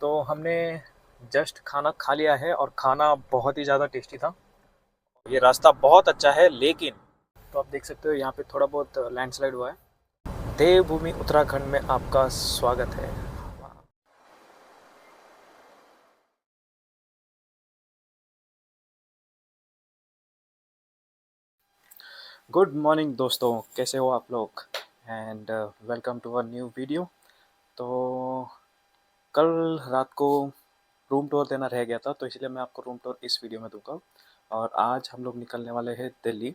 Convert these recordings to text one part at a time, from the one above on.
तो हमने जस्ट खाना खा लिया है और खाना बहुत ही ज़्यादा टेस्टी था। ये रास्ता बहुत अच्छा है, लेकिन तो आप देख सकते हो यहाँ पे थोड़ा बहुत लैंडस्लाइड हुआ है। देवभूमि उत्तराखंड में आपका स्वागत है। गुड मॉर्निंग दोस्तों, कैसे हो आप लोग? And welcome to a new video. तो कल रात को रूम टूर देना रह गया था, तो इसलिए मैं आपको रूम टूर इस वीडियो में दूंगा। और आज हम लोग निकलने वाले हैं दिल्ली,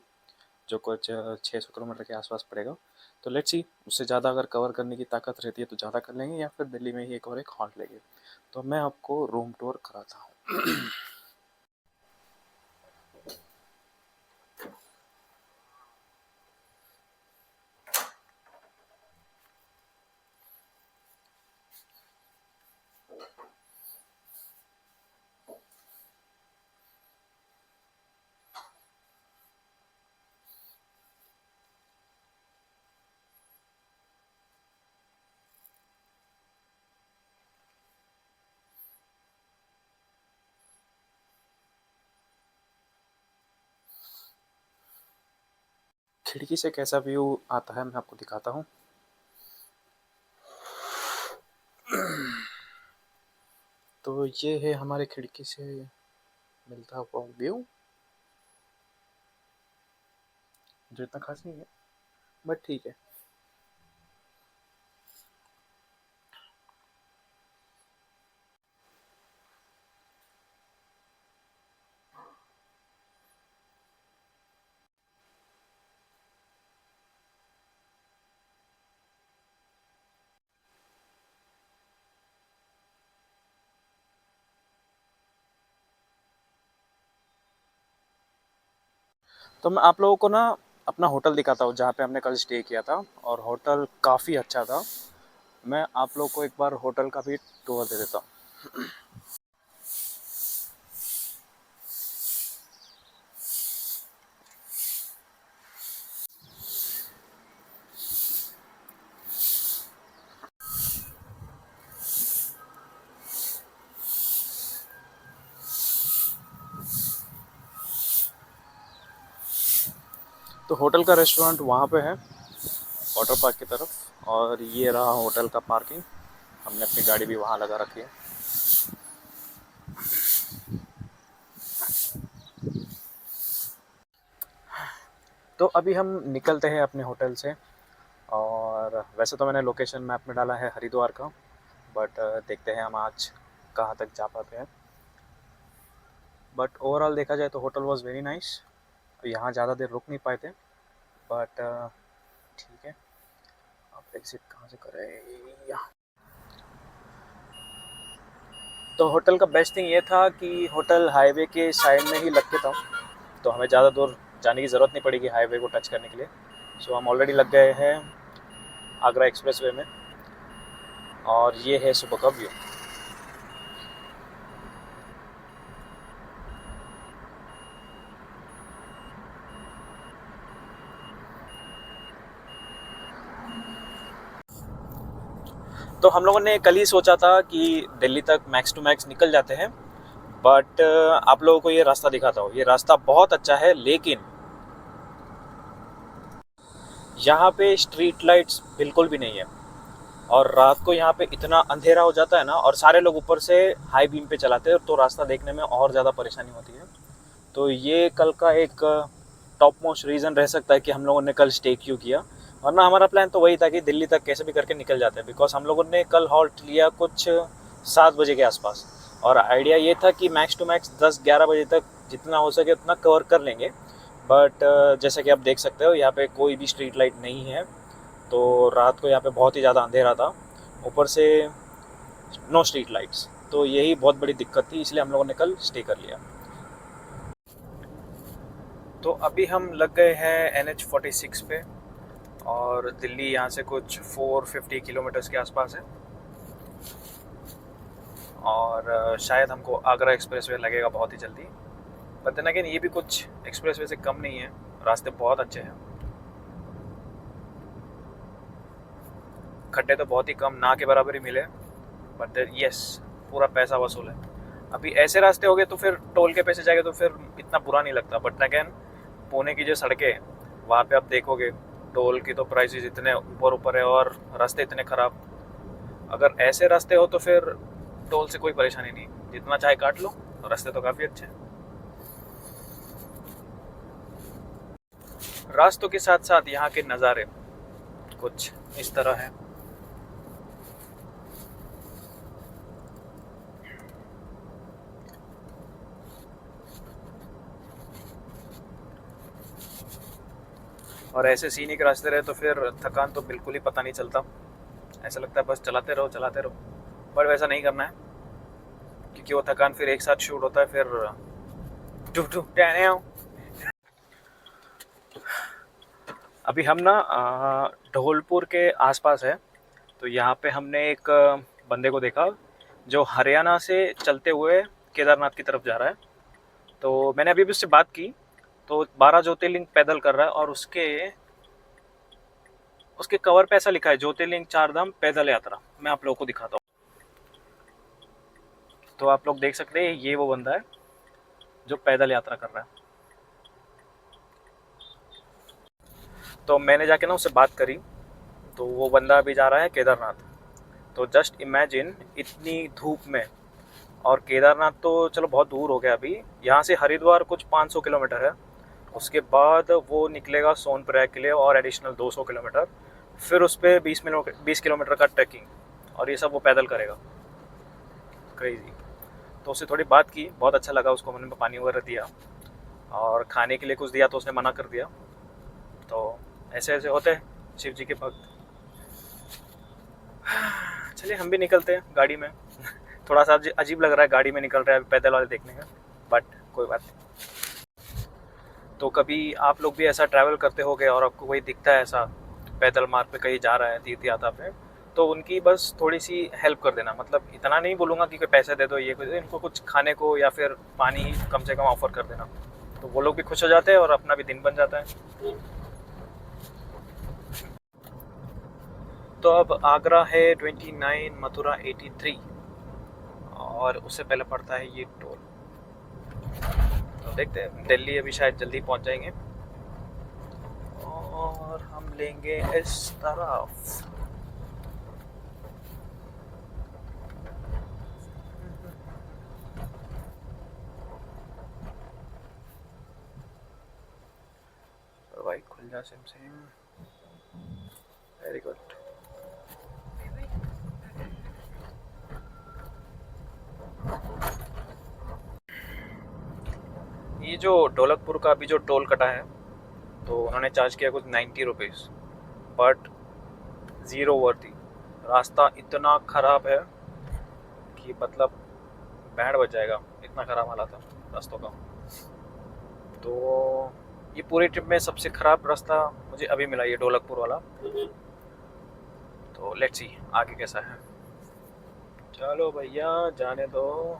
जो कुछ 600 किलोमीटर के आसपास पड़ेगा। तो लेट्स सी, उससे ज़्यादा अगर कवर करने की ताकत रहती है तो ज़्यादा कर लेंगे, या फिर दिल्ली में ही एक और एक हॉल्ट लेंगे। तो मैं आपको रूम टूर कराता हूँ। खिड़की से कैसा व्यू आता है मैं आपको दिखाता हूँ। तो ये है हमारे खिड़की से मिलता हुआ व्यू, जो इतना खास नहीं है बट ठीक है। तो मैं आप लोगों को ना अपना होटल दिखाता हूँ जहाँ पे हमने कल स्टे किया था, और होटल काफ़ी अच्छा था। मैं आप लोगों को एक बार होटल का भी टूर दे देता हूँ। तो होटल का रेस्टोरेंट वहाँ पे है, वाटर पार्क की तरफ, और ये रहा होटल का पार्किंग। हमने अपनी गाड़ी भी वहाँ लगा रखी है। तो अभी हम निकलते हैं अपने होटल से। और वैसे तो मैंने लोकेशन मैप में डाला है हरिद्वार का, बट देखते हैं हम आज कहाँ तक जा पाते हैं। बट ओवरऑल देखा जाए तो होटल वॉज वेरी नाइस। यहाँ ज़्यादा देर रुक नहीं पाए थे, बट ठीक है। अब एग्जिट कहाँ से करें? यहाँ। तो होटल का बेस्ट थिंग ये था कि होटल हाईवे के साइड में ही लग के था, तो हमें ज़्यादा दूर जाने की ज़रूरत नहीं पड़ेगी हाईवे को टच करने के लिए। सो हम ऑलरेडी लग गए हैं आगरा एक्सप्रेसवे में, और ये है सुबह का व्यू। तो हम लोगों ने कल ही सोचा था कि दिल्ली तक मैक्स टू मैक्स निकल जाते हैं, बट आप लोगों को ये रास्ता दिखाता हूँ। ये रास्ता बहुत अच्छा है, लेकिन यहाँ पे स्ट्रीट लाइट्स बिल्कुल भी नहीं है, और रात को यहाँ पे इतना अंधेरा हो जाता है ना, और सारे लोग ऊपर से हाई बीम पे चलाते हैं, तो रास्ता देखने में और ज़्यादा परेशानी होती है। तो ये कल का एक टॉप मोस्ट रीज़न रह सकता है कि हम लोगों ने कल स्टे क्यों किया। वरना हमारा प्लान तो वही था कि दिल्ली तक कैसे भी करके निकल जाते हैं, बिकॉज हम लोगों ने कल हॉल्ट लिया कुछ 7 बजे के आसपास, और आइडिया ये था कि मैक्स टू मैक्स 10-11 बजे तक जितना हो सके उतना कवर कर लेंगे। बट जैसा कि आप देख सकते हो, यहाँ पे कोई भी स्ट्रीट लाइट नहीं है, तो रात को यहाँ पे बहुत ही ज़्यादा अंधेरा था, ऊपर से नो स्ट्रीट लाइट्स। तो यही बहुत बड़ी दिक्कत थी, इसलिए हम लोगों ने कल स्टे कर लिया। तो अभी हम लग गए हैं NH46 पे, और दिल्ली यहाँ से कुछ 450 किलोमीटर्स के आसपास है। और शायद हमको आगरा एक्सप्रेसवे लगेगा बहुत ही जल्दी। बट देन अगेन ये भी कुछ एक्सप्रेसवे से कम नहीं है, रास्ते बहुत अच्छे हैं। खड्डे तो बहुत ही कम, ना के बराबर ही मिले, बट यस, पूरा पैसा वसूल है। अभी ऐसे रास्ते हो गए तो फिर टोल के पैसे जाएंगे तो फिर इतना बुरा नहीं लगता। बट अगेन पुणे की जो सड़कें हैं वहाँ पे आप देखोगे टोल की तो प्राइसेस इतने ऊपर है और रास्ते इतने ख़राब। अगर ऐसे रास्ते हो तो फिर टोल से कोई परेशानी नहीं, जितना चाहे काट लो, रास्ते तो काफ़ी अच्छे हैं। रास्तों के साथ साथ यहाँ के नज़ारे कुछ इस तरह है। और ऐसे सीनिक रास्ते रहे तो फिर थकान तो बिल्कुल ही पता नहीं चलता, ऐसा लगता है बस चलाते रहो चलाते रहो। बट वैसा नहीं करना है क्योंकि वो थकान फिर एक साथ शूट होता है, फिर टुक टुक टहने आओ। अभी हम ना धौलपुर के आसपास है, तो यहाँ पे हमने एक बंदे को देखा जो हरियाणा से चलते हुए केदारनाथ की तरफ जा रहा है। तो मैंने अभी भी उससे बात की, तो 12 ज्योतिर्लिंग पैदल कर रहा है और उसके उसके कवर पे ऐसा लिखा है ज्योतिर्लिंग 4 धाम पैदल यात्रा। मैं आप लोगों को दिखाता हूँ, तो आप लोग देख सकते हैं ये वो बंदा है जो पैदल यात्रा कर रहा है। तो मैंने जाके ना उससे बात करी, तो वो बंदा अभी जा रहा है केदारनाथ। तो जस्ट इमेजिन इतनी धूप में, और केदारनाथ तो चलो बहुत दूर हो गया, अभी यहाँ से हरिद्वार कुछ 500 किलोमीटर है, उसके बाद वो निकलेगा सोनप्रयाग के लिए और एडिशनल 200 किलोमीटर, फिर उस पर 20 किलोमीटर का ट्रैकिंग, और ये सब वो पैदल करेगा। क्रेजी। तो उससे थोड़ी बात की, बहुत अच्छा लगा उसको, मैंने पानी वगैरह दिया और खाने के लिए कुछ दिया तो उसने मना कर दिया। तो ऐसे ऐसे होते हैं शिव जी के भक्त। चलिए हम भी निकलते हैं गाड़ी में। थोड़ा सा अजीब लग रहा है गाड़ी में निकल रहा है पैदल वाले देखने का, बट कोई बात नहीं। तो कभी आप लोग भी ऐसा ट्रैवल करते होगे और आपको कोई दिखता है ऐसा पैदल मार्ग पे कहीं जा रहा है तीर्थ यात्रा पे, तो उनकी बस थोड़ी सी हेल्प कर देना। मतलब इतना नहीं बोलूँगा कि कोई पैसे दे दो, ये कुछ, इनको कुछ खाने को या फिर पानी ही कम से कम ऑफर कर देना, तो वो लोग भी खुश हो जाते हैं और अपना भी दिन बन जाता है। तो अब आगरा है 29, मथुरा 83, और उससे पहले पड़ता है ये टोल। तो देखते हैं, दिल्ली अभी शायद जल्दी पहुंच जाएंगे और हम लेंगे इस तरफ। भाई खुल जा सिम सिम, वेरी गुड। ये जो ढोलकपुर का अभी जो टोल कटा है, तो उन्होंने चार्ज किया कुछ 90 रुपीज़, बट ज़ीरो वर्दी। रास्ता इतना ख़राब है कि मतलब बैंड बज जाएगा, इतना ख़राब हालत है रास्तों का। तो ये पूरी ट्रिप में सबसे ख़राब रास्ता मुझे अभी मिला, ये ढोलकपुर वाला। तो लेट्स सी आगे कैसा है। चलो भैया जाने दो।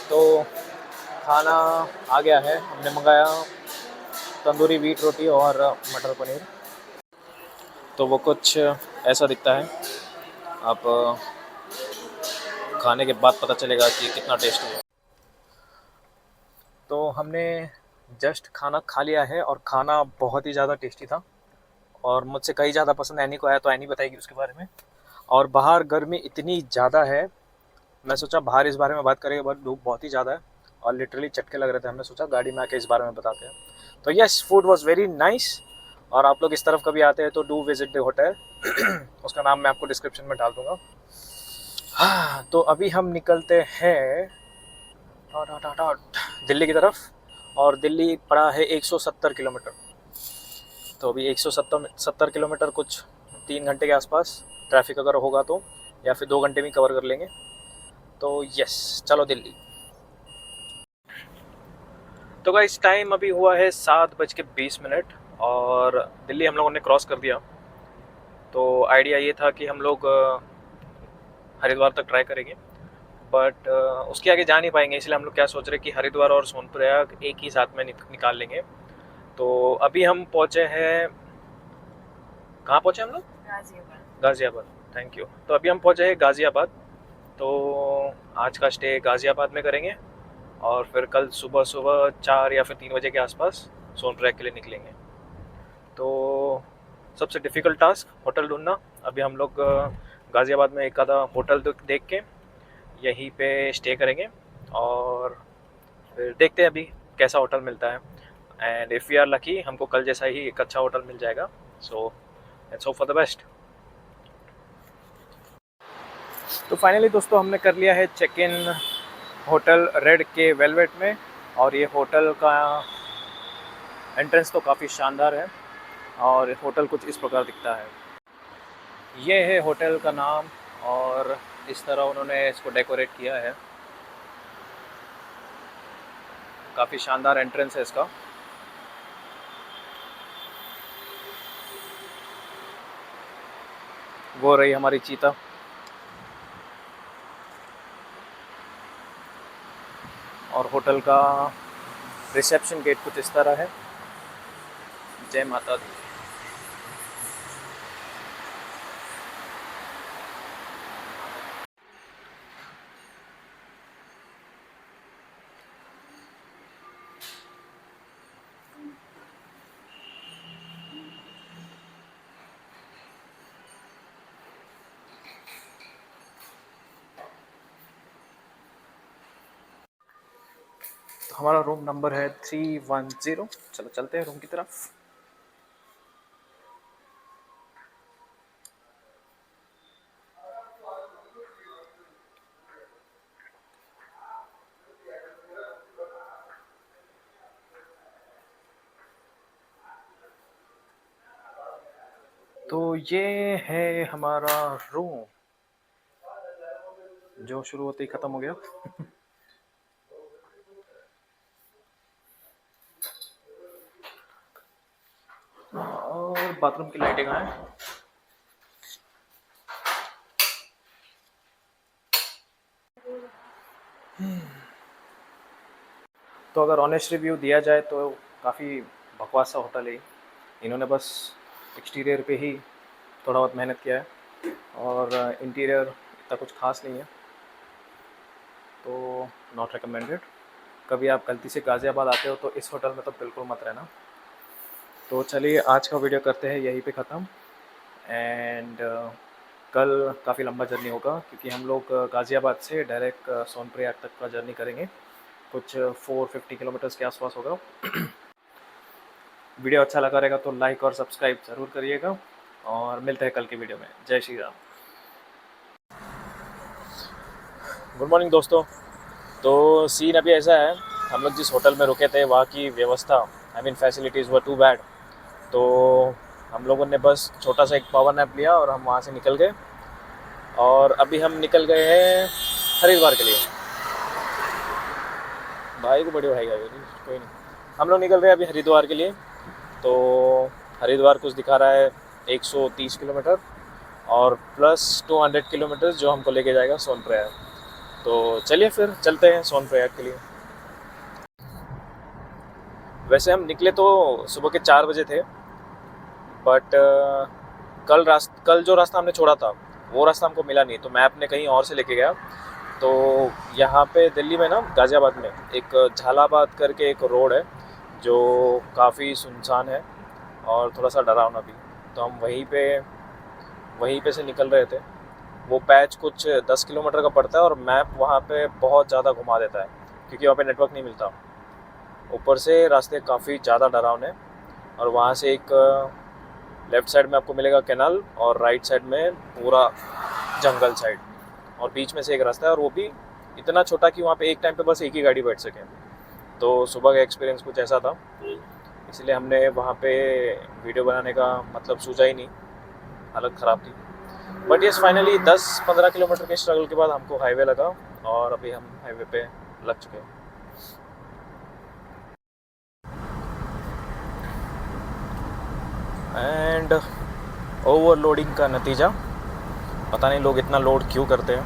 तो खाना आ गया है, हमने मंगाया तंदूरी व्हीट रोटी और मटर पनीर। तो वो कुछ ऐसा दिखता है। आप खाने के बाद पता चलेगा कि कितना टेस्टी है। तो हमने जस्ट खाना खा लिया है और खाना बहुत ही ज़्यादा टेस्टी था और मुझसे कहीं ज़्यादा पसंद एनी को आया, तो एनी बताएगी उसके बारे में। और बाहर गर्मी इतनी ज़्यादा है, मैं सोचा बाहर इस बारे में बात करेंगे, बट धूप बहुत ही ज़्यादा है और लिटरली चटके लग रहे थे। हमने सोचा गाड़ी में आके इस बारे में बताते हैं। तो yes, food was very nice. और आप लोग इस तरफ कभी आते हैं तो डू विजिट द होटल। उसका नाम मैं आपको डिस्क्रिप्शन में डाल दूँगा। हाँ, तो अभी हम निकलते हैं दिल्ली की तरफ। और दिल्ली पड़ा है 170 किलोमीटर। तो अभी 170 किलोमीटर कुछ 3 घंटे के आसपास, ट्रैफिक अगर होगा तो, या फिर 2 घंटे में कवर कर लेंगे। तो यस, चलो दिल्ली। तो गाइस टाइम अभी हुआ है 7:20 और दिल्ली हम लोगों ने क्रॉस कर दिया। तो आइडिया ये था कि हम लोग हरिद्वार तक ट्राई करेंगे, बट उसके आगे जा नहीं पाएंगे, इसलिए हम लोग क्या सोच रहे हैं कि हरिद्वार और सोनप्रयाग एक ही साथ में निकाल लेंगे। तो अभी हम पहुँचे हैं, कहाँ पहुँचे हम लोग? गाज़ियाबाद। Ghaziabad, thank you. तो अभी हम पहुँचे हैं गाज़ियाबाद। तो आज का स्टे गाज़ियाबाद में करेंगे और फिर कल सुबह सुबह 4 या फिर 3 बजे के आसपास सोनप्रयाग के लिए निकलेंगे। तो सबसे डिफ़िकल्ट टास्क होटल ढूंढना। अभी हम लोग गाज़ियाबाद में एक आधा होटल देख के यहीं पे स्टे करेंगे और फिर देखते हैं अभी कैसा होटल मिलता है। And if we are lucky हमको कल जैसा ही एक अच्छा होटल मिल जाएगा। So let's hope for the best. तो फाइनली दोस्तों हमने कर लिया है चेक इन होटल रेड के वेलवेट में। और ये होटल का एंट्रेंस तो काफ़ी शानदार है और होटल कुछ इस प्रकार दिखता है। ये है होटल का नाम और इस तरह उन्होंने इसको डेकोरेट किया है। काफ़ी शानदार एंट्रेंस है इसका। वो रही हमारी चीता। और होटल का रिसेप्शन गेट कुछ इस तरह है। जय माता दी। तो हमारा रूम नंबर है 310। चलो चलते हैं रूम की तरफ। तो ये है हमारा रूम, जो शुरू होते ही ख़त्म हो गया। और बाथरूम की लाइटें कहाँ हैं? तो अगर ऑनेस्ट रिव्यू दिया जाए तो काफ़ी बकवास सा होटल है। इन्होंने बस एक्सटीरियर पे ही थोड़ा बहुत मेहनत किया है और इंटीरियर इतना कुछ खास नहीं है। तो नॉट रिकमेंडेड। कभी आप गलती से गाज़ियाबाद आते हो तो इस होटल में तो बिल्कुल मत रहना। तो चलिए आज का वीडियो करते हैं यहीं पे ख़त्म। एंड कल काफ़ी लंबा जर्नी होगा क्योंकि हम लोग गाज़ियाबाद से डायरेक्ट सोनप्रयाग तक का जर्नी करेंगे। कुछ 450 किलोमीटर्स के आसपास होगा। वीडियो अच्छा लगा रहेगा तो लाइक और सब्सक्राइब ज़रूर करिएगा और मिलते हैं कल की वीडियो में। जय श्री राम। गुड मॉर्निंग दोस्तों। तो सीन अभी ऐसा है, हम लोग जिस होटल में रुके थे वहाँ की व्यवस्था, I mean facilities were too bad. तो हम लोगों ने बस छोटा सा एक पावर नैप लिया और हम वहाँ से निकल गए। और अभी हम निकल गए हैं हरिद्वार के लिए। भाई को बड़ी भाई गई, कोई नहीं। हम लोग निकल रहे हैं अभी हरिद्वार के लिए। तो हरिद्वार कुछ दिखा रहा है 130 किलोमीटर और प्लस 200 किलोमीटर जो हमको लेके जाएगा सोनप्रयाग। तो चलिए फिर चलते हैं सोनप्रयाग के लिए। वैसे हम निकले तो सुबह के 4 बजे थे, बट कल जो रास्ता हमने छोड़ा था वो रास्ता हमको मिला नहीं, तो मैप ने कहीं और से लेके गया। तो यहाँ पे दिल्ली में ना, गाज़ियाबाद में एक झालाबाद करके एक रोड है जो काफ़ी सुनसान है और थोड़ा सा डरावना भी। तो हम वहीं पे से निकल रहे थे। वो पैच कुछ 10 किलोमीटर का पड़ता है और मैप वहाँ पे बहुत ज़्यादा घुमा देता है क्योंकि वहाँ पे नेटवर्क नहीं मिलता। ऊपर से रास्ते काफ़ी ज़्यादा डरावने, और वहाँ से एक लेफ़्ट साइड में आपको मिलेगा कैनाल और राइट साइड में पूरा जंगल साइड, और बीच में से एक रास्ता है, और वो भी इतना छोटा कि वहाँ पे एक टाइम पे बस एक ही गाड़ी बैठ सके। तो सुबह का एक्सपीरियंस कुछ ऐसा था, इसलिए हमने वहाँ पे वीडियो बनाने का मतलब सूझा ही नहीं, हालत ख़राब थी। बट यस, फाइनली 10-15 किलोमीटर के स्ट्रगल के बाद हमको हाईवे लगा और अभी हम हाईवे पे लग चुके हैं। एंड ओवरलोडिंग का नतीजा, पता नहीं लोग इतना लोड क्यों करते हैं,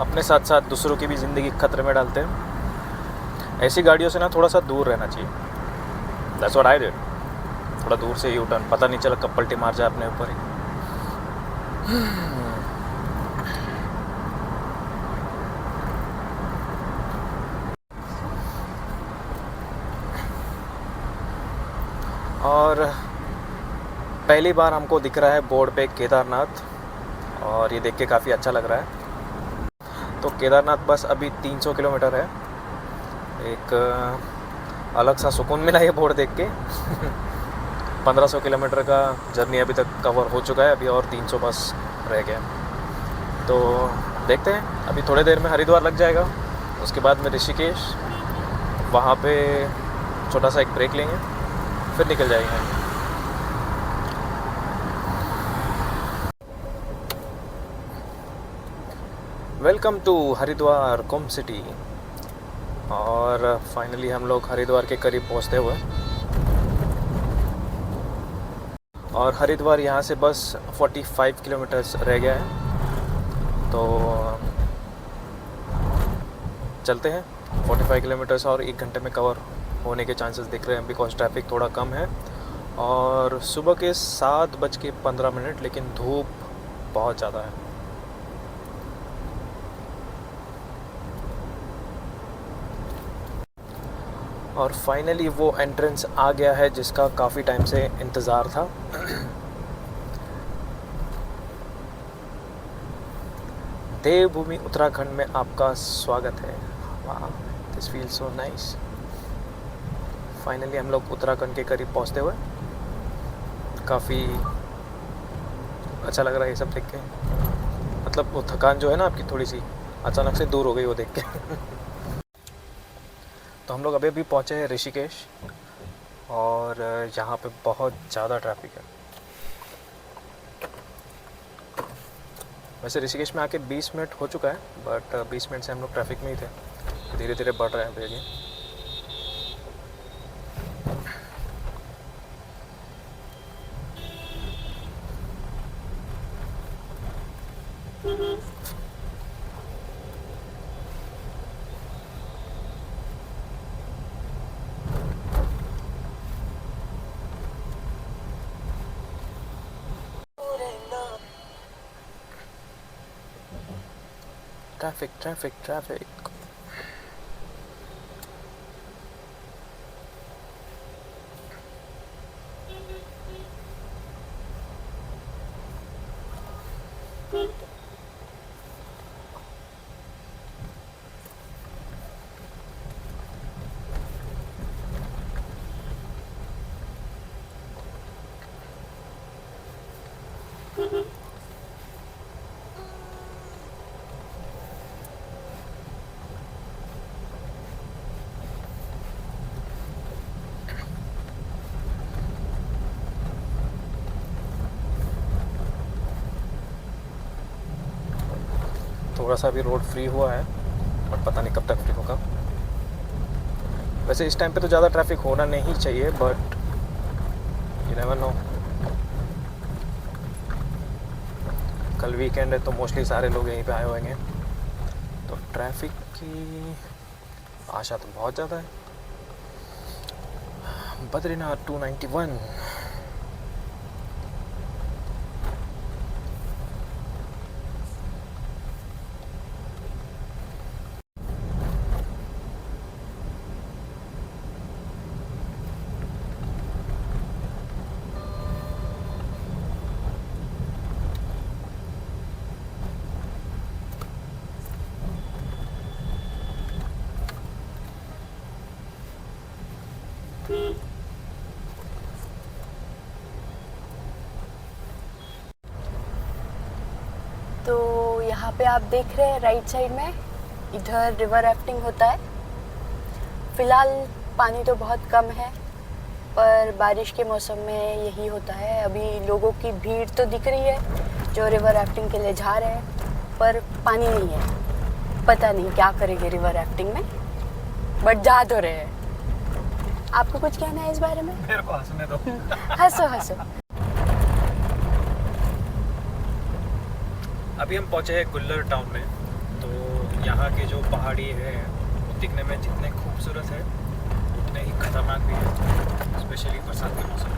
अपने साथ साथ दूसरों की भी ज़िंदगी खतरे में डालते हैं। ऐसी गाड़ियों से ना थोड़ा सा दूर रहना चाहिए। That's what I did. थोड़ा दूर से यू टर्न, पता नहीं चला कब पलटी मार जाए अपने ऊपर ही। और पहली बार हमको दिख रहा है बोर्ड पे केदारनाथ, और ये देख के काफ़ी अच्छा लग रहा है। तो केदारनाथ बस अभी 300 किलोमीटर है। एक अलग सा सुकून मिला ये बोर्ड देख के। 1500 किलोमीटर का जर्नी अभी तक कवर हो चुका है, अभी और 300 बस रह गया। तो देखते हैं, अभी थोड़ी देर में हरिद्वार लग जाएगा, उसके बाद में ऋषिकेश, वहाँ पे छोटा सा एक ब्रेक लेंगे, फिर निकल जाएंगे। Welcome to Haridwar Kumbh city. और फाइनली हम लोग हरिद्वार के करीब पहुँचते हुए, और हरिद्वार यहाँ से बस 45 किलोमीटर्स रह गया है। तो चलते हैं। 45 किलोमीटर्स और 1 घंटे में कवर होने के चांसेस दिख रहे हैं, बिकॉज ट्रैफिक थोड़ा कम है। और सुबह के 7:15, लेकिन धूप बहुत ज़्यादा है। और फाइनली वो एंट्रेंस आ गया है जिसका काफ़ी टाइम से इंतज़ार था। देवभूमि उत्तराखंड में आपका स्वागत है। वाह, this feel so nice. Finally हम लोग उत्तराखंड के करीब पहुंचते हुए, काफ़ी अच्छा लग रहा है ये सब देख के। मतलब वो थकान जो है ना आपकी, थोड़ी सी अचानक से दूर हो गई वो देख के। तो हम लोग अभी पहुँचे हैं ऋषिकेश, और यहाँ पे बहुत ज़्यादा ट्रैफिक है। वैसे ऋषिकेश में आके 20 मिनट हो चुका है, बट 20 मिनट से हम लोग ट्रैफिक में ही थे। धीरे धीरे बढ़ रहे हैं भैया। ट्रैफिक। थोड़ा सा भी रोड फ्री हुआ है, बट पता नहीं कब तक फ्री होगा। वैसे इस टाइम पे तो ज़्यादा ट्रैफिक होना नहीं चाहिए, बट यू नेवर नो। कल वीकेंड है तो मोस्टली सारे लोग यहीं पे आए होंगे, तो ट्रैफिक की आशा तो बहुत ज़्यादा है। बद्रीनाथ 291। तो यहाँ पे आप देख रहे हैं राइट साइड में, इधर रिवर राफ्टिंग होता है। फ़िलहाल पानी तो बहुत कम है, पर बारिश के मौसम में यही होता है। अभी लोगों की भीड़ तो दिख रही है जो रिवर राफ्टिंग के लिए जा रहे हैं, पर पानी नहीं है। पता नहीं क्या करेंगे रिवर राफ्टिंग में, बट जा तो रहे हैं। आपको कुछ कहना है इस बारे में? मेरे को हंसने दो। हंसो हंसो। अभी हम पहुंचे हैं गुल्लर टाउन में। तो यहाँ के जो पहाड़ी है वो दिखने में जितने खूबसूरत है उतने ही खतरनाक भी है, स्पेशली बरसात के मौसम में।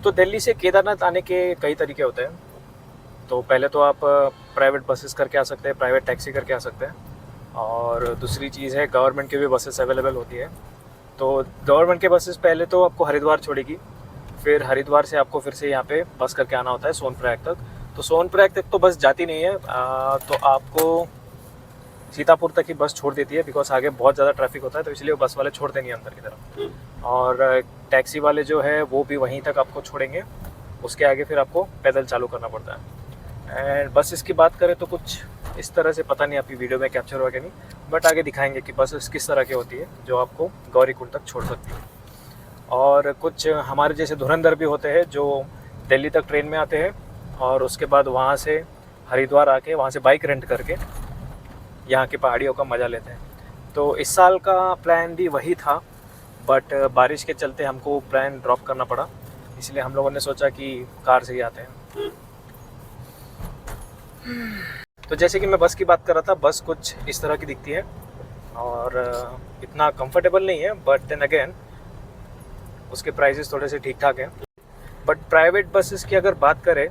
तो दिल्ली से केदारनाथ आने के कई तरीके होते हैं। तो पहले तो आप प्राइवेट बसेस करके आ सकते हैं, प्राइवेट टैक्सी करके आ सकते हैं। और दूसरी चीज़ है, गवर्नमेंट की भी बसेस अवेलेबल होती है। तो गवर्नमेंट के बसेस पहले तो आपको हरिद्वार छोड़ेगी, फिर हरिद्वार से आपको फिर से यहाँ पे बस करके आना होता है सोनप्रयाग तक। तो सोनप्रयाग तक तो बस जाती नहीं है, तो आपको सीतापुर तक ही बस छोड़ देती है, बिकॉज आगे बहुत ज़्यादा ट्रैफिक होता है, तो इसलिए वो बस वाले छोड़ते नहीं अंदर की तरफ। और टैक्सी वाले जो है वो भी वहीं तक आपको छोड़ेंगे, उसके आगे फिर आपको पैदल चालू करना पड़ता है। एंड बसेस की बात करें तो कुछ इस तरह से, पता नहीं आपकी वीडियो में कैप्चर हुआ कि नहीं, बट आगे दिखाएंगे कि बसेस किस तरह की होती है जो आपको गौरीकुंड तक छोड़ सकती है। और कुछ हमारे जैसे धुरंधर भी होते हैं जो दिल्ली तक ट्रेन में आते हैं और उसके बाद वहाँ से हरिद्वार आके वहाँ से बाइक रेंट करके यहाँ की पहाड़ियों का मज़ा लेते हैं। तो इस साल का प्लान भी वही था, बट बारिश के चलते हमको प्लान ड्रॉप करना पड़ा, इसलिए हम लोगों ने सोचा कि कार से ही आते हैं। तो जैसे कि मैं बस की बात कर रहा था, बस कुछ इस तरह की दिखती है और इतना कंफर्टेबल नहीं है, बट देन अगेन उसके प्राइसेस थोड़े से ठीक ठाक हैं। बट प्राइवेट बसेस की अगर बात करें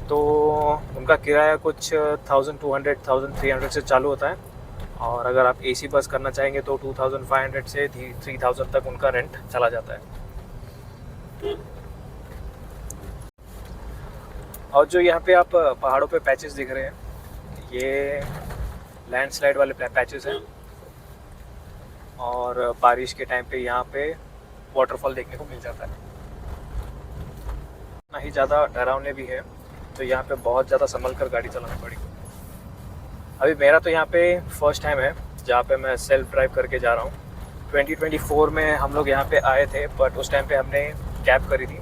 तो उनका किराया कुछ 1200 1300 से चालू होता है, और अगर आप एसी बस करना चाहेंगे तो 2500 से 3000 तक उनका रेंट चला जाता है। और जो यहाँ पे आप पहाड़ों पे पैचेस दिख रहे हैं, ये लैंडस्लाइड वाले पैचेस हैं, और बारिश के टाइम पे यहाँ पे वाटरफॉल देखने को मिल जाता है। ना ही ज़्यादा डरावने भी है, तो यहाँ पे बहुत ज़्यादा संभल कर गाड़ी चलानी पड़ी। अभी मेरा तो यहाँ पे फर्स्ट टाइम है जहाँ पे मैं सेल्फ ड्राइव करके जा रहा हूँ। 2024 में हम लोग यहाँ पे आए थे, बट उस टाइम पे हमने कैब करी थी,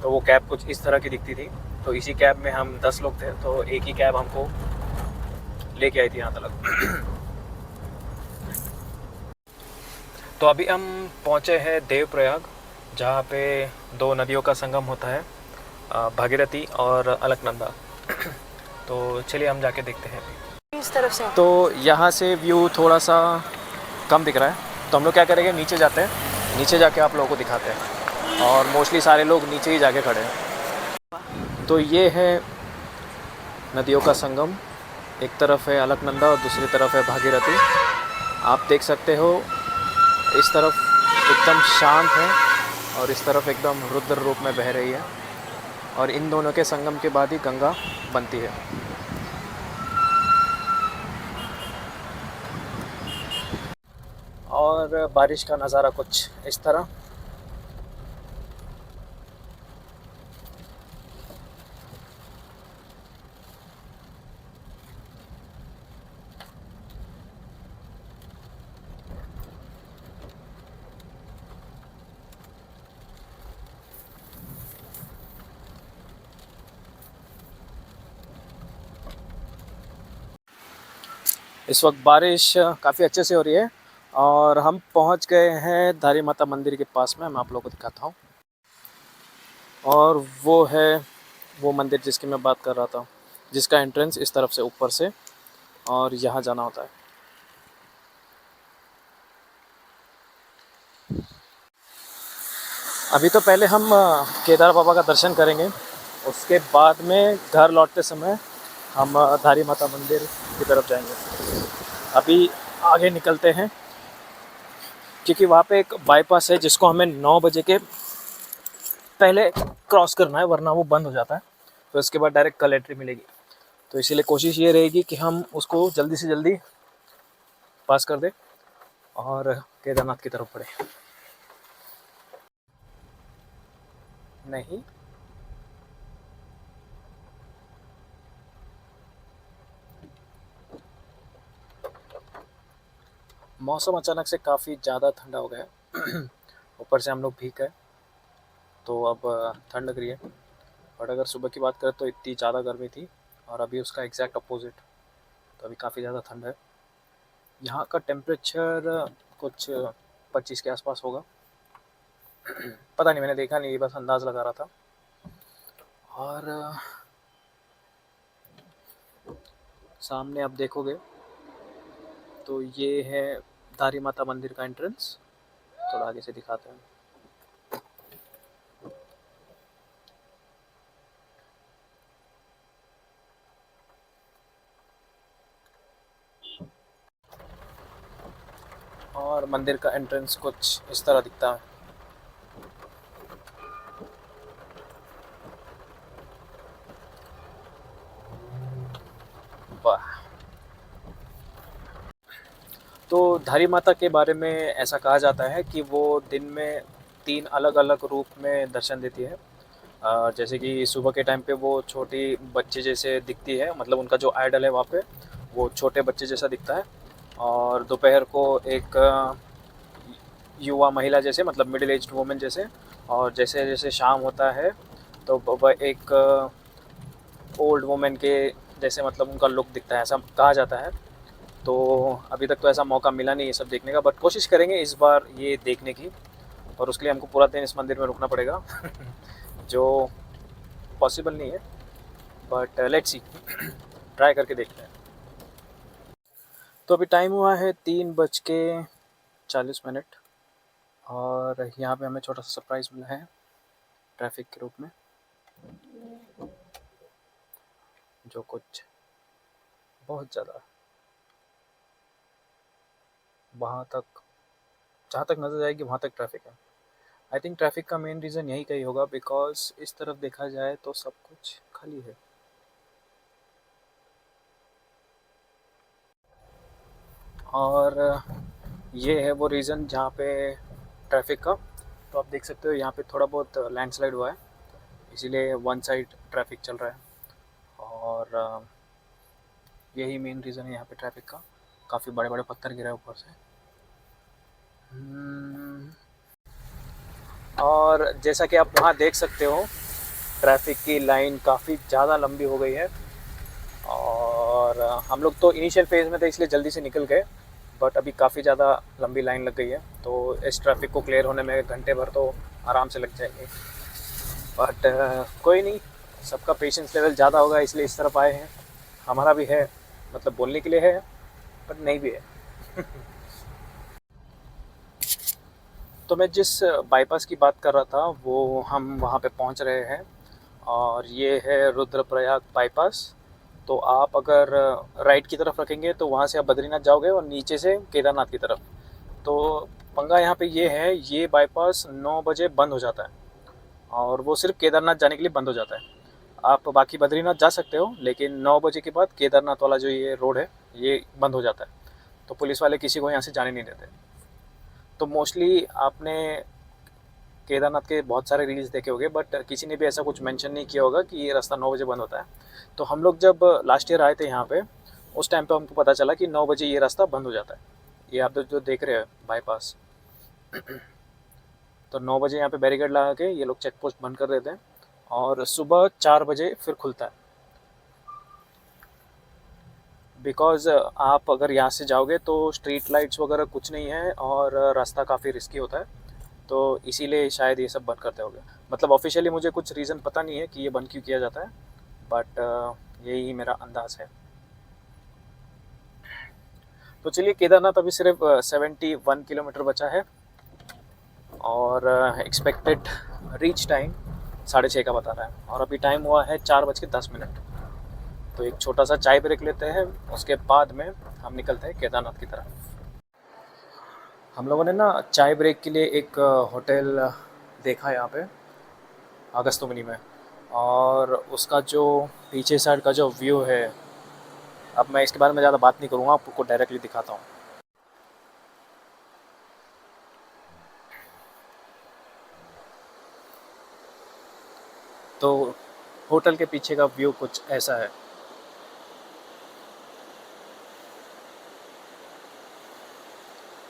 तो वो कैब कुछ इस तरह की दिखती थी। तो इसी कैब में हम 10 लोग थे, तो एक ही कैब हमको लेके आई थी यहाँ तक। तो अभी हम पहुँचे हैं देवप्रयाग, जहाँ पे दो नदियों का संगम होता है, भागीरथी और अलकनंदा। तो चलिए हम जाके देखते हैं इस तरफ से। तो यहाँ से व्यू थोड़ा सा कम दिख रहा है, तो हम लोग क्या करेंगे, नीचे जाते हैं, नीचे जाके आप लोगों को दिखाते हैं। और मोस्टली सारे लोग नीचे ही जाके खड़े हैं। तो ये है नदियों का संगम, एक तरफ है अलकनंदा और दूसरी तरफ है भागीरथी। आप देख सकते हो इस तरफ एकदम शांत है और इस तरफ एकदम रुद्र रूप में बह रही है, और इन दोनों के संगम के बाद ही गंगा बनती है। और बारिश का नज़ारा कुछ इस तरह। इस वक्त बारिश काफ़ी अच्छे से हो रही है और हम पहुंच गए हैं धारी माता मंदिर के पास में। मैं आप लोगों को दिखाता हूं, और वो है वो मंदिर जिसकी मैं बात कर रहा था, जिसका एंट्रेंस इस तरफ से ऊपर से, और यहाँ जाना होता है। अभी तो पहले हम केदार बाबा का दर्शन करेंगे, उसके बाद में घर लौटते समय हम धारी माता मंदिर की तरफ जाएंगे। अभी आगे निकलते हैं, क्योंकि वहाँ पे एक बाईपास है जिसको हमें 9 बजे के पहले क्रॉस करना है, वरना वो बंद हो जाता है। तो इसके बाद डायरेक्ट कल एंट्री मिलेगी। तो इसीलिए कोशिश ये रहेगी कि हम उसको जल्दी से जल्दी पास कर दें और केदारनाथ की तरफ बढ़े। नहीं, मौसम अचानक से काफ़ी ज़्यादा ठंडा हो गया है। ऊपर से हम लोग भीग गए, तो अब ठंड लग रही है। बट अगर सुबह की बात करें तो इतनी ज़्यादा गर्मी थी, और अभी उसका एग्जैक्ट अपोजिट। तो अभी काफ़ी ज़्यादा ठंड है। यहाँ का टेम्परेचर कुछ 25 के आसपास होगा। पता नहीं, मैंने देखा नहीं, बस अंदाज़ लगा रहा था। और सामने आप देखोगे तो ये है धारी माता मंदिर का एंट्रेंस। थोड़ा आगे से दिखाते हैं। और मंदिर का एंट्रेंस कुछ इस तरह दिखता है। वाह। तो धारी माता के बारे में ऐसा कहा जाता है कि वो दिन में 3 अलग अलग रूप में दर्शन देती है। जैसे कि सुबह के टाइम पे वो छोटी बच्चे जैसे दिखती है, मतलब उनका जो आइडल है वहाँ पे वो छोटे बच्चे जैसा दिखता है। और दोपहर को एक युवा महिला जैसे, मतलब मिडिल एज्ड वुमेन जैसे। और जैसे जैसे शाम होता है तो वह एक ओल्ड वुमेन के जैसे, मतलब उनका लुक दिखता है, ऐसा कहा जाता है। तो अभी तक तो ऐसा मौका मिला नहीं ये सब देखने का, बट कोशिश करेंगे इस बार ये देखने की। और उसके लिए हमको पूरा दिन इस मंदिर में रुकना पड़ेगा जो पॉसिबल नहीं है, बट लेट्स सी, ट्राई करके देखते हैं। तो अभी टाइम हुआ है 3:40, और यहाँ पे हमें छोटा सा सरप्राइज़ मिला है ट्रैफिक के रूप में, जो कुछ बहुत ज़्यादा वहाँ तक, जहाँ तक नज़र जाएगी वहाँ तक ट्रैफिक है। आई थिंक ट्रैफिक का मेन रीज़न यही कहीं होगा, बिकॉज इस तरफ देखा जाए तो सब कुछ खाली है। और ये है वो रीज़न जहाँ पे ट्रैफिक का। तो आप देख सकते हो यहाँ पे थोड़ा बहुत लैंडस्लाइड हुआ है, इसीलिए वन साइड ट्रैफिक चल रहा है। और यही मेन रीज़न है यहाँ पे ट्रैफिक का। काफ़ी बड़े बड़े पत्थर गिरा है ऊपर से। और जैसा कि आप वहाँ देख सकते हो, ट्रैफिक की लाइन काफ़ी ज़्यादा लंबी हो गई है। और हम लोग तो इनिशियल फेज़ में थे इसलिए जल्दी से निकल गए, बट अभी काफ़ी ज़्यादा लंबी लाइन लग गई है। तो इस ट्रैफिक को क्लियर होने में घंटे भर तो आराम से लग जाएंगे। बट कोई नहीं, सबका पेशेंस लेवल ज़्यादा होगा इसलिए इस तरफ आए हैं। हमारा भी है, मतलब बोलने के लिए है, बट नहीं भी है। तो मैं जिस बाईपास की बात कर रहा था वो हम वहाँ पे पहुँच रहे हैं, और ये है रुद्रप्रयाग बाईपास। तो आप अगर राइट की तरफ रखेंगे तो वहाँ से आप बद्रीनाथ जाओगे, और नीचे से केदारनाथ की तरफ। तो पंगा यहाँ पे ये है, ये बाईपास 9 बजे बंद हो जाता है, और वो सिर्फ केदारनाथ जाने के लिए बंद हो जाता है। आप बाकी बद्रीनाथ जा सकते हो, लेकिन 9 बजे के बाद केदारनाथ वाला जो ये रोड है ये बंद हो जाता है। तो पुलिस वाले किसी को यहाँ से जाने नहीं देते। तो मोस्टली आपने केदारनाथ के बहुत सारे रील्स देखे होंगे, बट किसी ने भी ऐसा कुछ मेंशन नहीं किया होगा कि ये रास्ता 9 बजे बंद होता है। तो हम लोग जब लास्ट ईयर आए थे यहाँ पे, उस टाइम पे हमको पता चला कि 9 बजे ये रास्ता बंद हो जाता है। ये आप जो देख रहे हैं बाईपास, तो 9 बजे यहाँ पे बैरिकेड लगा के ये लोग चेक पोस्ट बंद कर देते हैं, और सुबह 4 बजे फिर खुलता है। बिकॉज़ आप अगर यहाँ से जाओगे तो स्ट्रीट लाइट्स वगैरह कुछ नहीं है, और रास्ता काफ़ी रिस्की होता है, तो इसीलिए शायद ये सब बंद करते होंगे। मतलब ऑफिशियली मुझे कुछ रीज़न पता नहीं है कि ये बंद क्यों किया जाता है, बट यही मेरा अंदाज़ है। तो चलिए, केदारनाथ अभी सिर्फ 71 किलोमीटर बचा है और एक्सपेक्टेड रीच टाइम 6:30 का बता रहा है, और अभी टाइम हुआ है 4:10। तो एक छोटा सा चाय ब्रेक लेते हैं, उसके बाद में हम निकलते हैं केदारनाथ की तरफ। हम लोगों ने ना चाय ब्रेक के लिए एक होटल देखा यहाँ पे अगस्तुमनी में, और उसका जो पीछे साइड का जो व्यू है, अब मैं इसके बारे में ज़्यादा बात नहीं करूँगा, आपको डायरेक्टली दिखाता हूँ। तो होटल के पीछे का व्यू कुछ ऐसा है।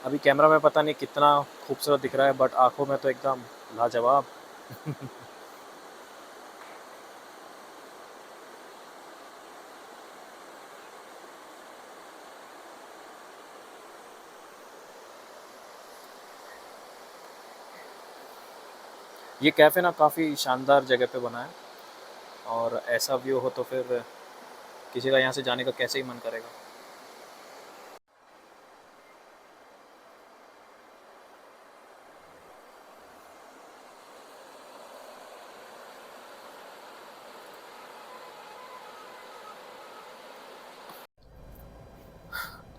अभी कैमरा में पता नहीं कितना खूबसूरत दिख रहा है, बट आंखों में तो एकदम लाजवाब। ये कैफ़े ना काफ़ी शानदार जगह पे बना है, और ऐसा व्यू हो तो फिर किसी का यहाँ से जाने का कैसे ही मन करेगा।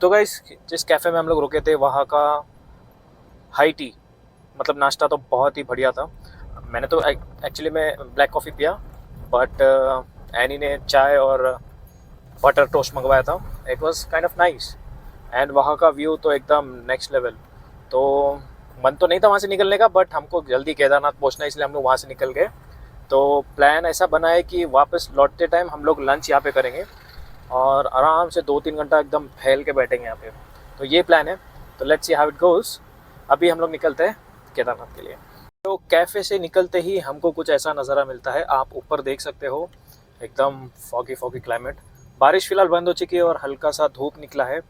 तो गाइस, जिस कैफ़े में हम लोग रुके थे वहाँ का हाई टी, मतलब नाश्ता तो बहुत ही बढ़िया था। मैंने तो एक्चुअली में ब्लैक कॉफ़ी पिया, बट एनी ने चाय और बटर टोस्ट मंगवाया था। It was kind of nice, and वहाँ का व्यू तो एकदम नेक्स्ट लेवल। तो मन तो नहीं था वहाँ से निकलने का, बट हमको जल्दी केदारनाथ पहुँचना है, इसलिए हम लोग वहाँ से निकल गए। तो प्लान ऐसा बना है कि वापस लौटते टाइम हम लोग लंच यहाँ पे करेंगे और आराम से 2-3 घंटा एकदम फैल के बैठेंगे यहाँ पे। तो ये प्लान है, तो let's see how it goes. अभी हम लोग निकलते हैं केदारनाथ के लिए। तो कैफ़े से निकलते ही हमको कुछ ऐसा नज़ारा मिलता है, आप ऊपर देख सकते हो, एकदम फॉगी फॉगी क्लाइमेट। बारिश फ़िलहाल बंद हो चुकी है और हल्का सा धूप निकला है,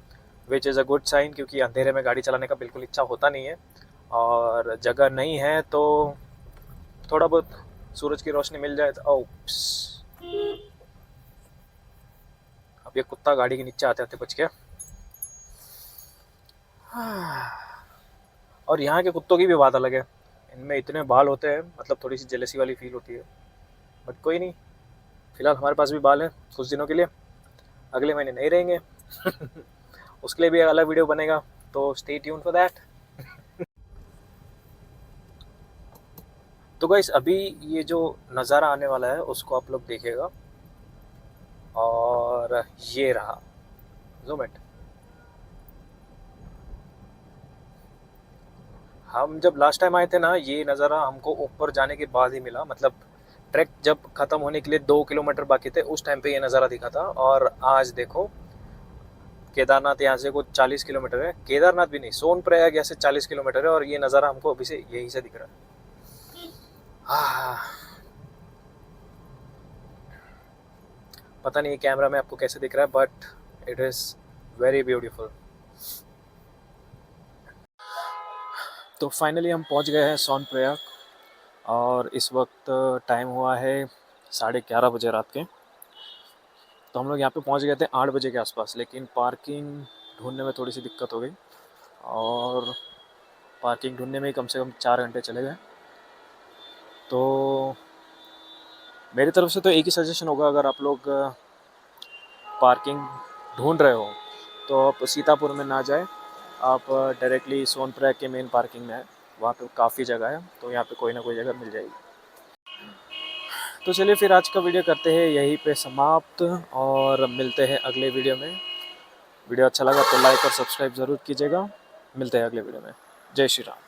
which is a good sign, क्योंकि अंधेरे में गाड़ी चलाने का बिल्कुल इच्छा होता नहीं है, और जगह नहीं है तो थोड़ा बहुत सूरज की रोशनी मिल जाए तो अब ये कुत्ता गाड़ी के नीचे आते आते बच गया। और यहाँ के कुत्तों की भी बात अलग है, इनमें इतने बाल होते हैं, मतलब थोड़ी सी जेलसी वाली फील होती है, बट कोई नहीं, फिलहाल हमारे पास भी बाल हैं कुछ दिनों के लिए, अगले महीने नहीं रहेंगे। उसके लिए भी एक अलग वीडियो बनेगा, तो स्टे ट्यून फॉर दैट। तो गाइस, अभी ये जो नज़ारा आने वाला है उसको आप लोग देखिएगा, और ये रहा ज़ूम। हम जब लास्ट टाइम आए थे ना, ये नज़ारा हमको ऊपर जाने के बाद ही मिला, मतलब ट्रैक जब ख़त्म होने के लिए 2 किलोमीटर बाकी थे, उस टाइम पे ये नज़ारा दिखा था। और आज देखो, केदारनाथ यहाँ से कुछ 40 किलोमीटर है, केदारनाथ भी नहीं, सोनप्रयाग यहाँ से 40 किलोमीटर है, और ये नज़ारा हमको अभी से यहीं से दिख रहा है। पता नहीं कैमरा में आपको कैसे दिख रहा है, but it is very beautiful. तो फाइनली हम पहुंच गए हैं सोनप्रयाग, और इस वक्त टाइम हुआ है 11:30 बजे रात के। तो हम लोग यहाँ पे पहुंच गए थे 8 बजे के आसपास, लेकिन पार्किंग ढूंढने में थोड़ी सी दिक्कत हो गई, और पार्किंग ढूंढने में ही कम से कम 4 घंटे चले गए। तो मेरी तरफ से तो एक ही सजेशन होगा, अगर आप लोग पार्किंग ढूंढ रहे हो तो आप सीतापुर में ना जाए, आप डायरेक्टली सोनप्रयाग के मेन पार्किंग में है, वहाँ पे काफ़ी जगह है, तो यहाँ पे कोई ना कोई जगह मिल जाएगी। तो चलिए फिर आज का वीडियो करते हैं यहीं पे समाप्त, और मिलते हैं अगले वीडियो में। वीडियो अच्छा लगा तो लाइक और सब्सक्राइब ज़रूर कीजिएगा। मिलते हैं अगले वीडियो में। जय श्री राम।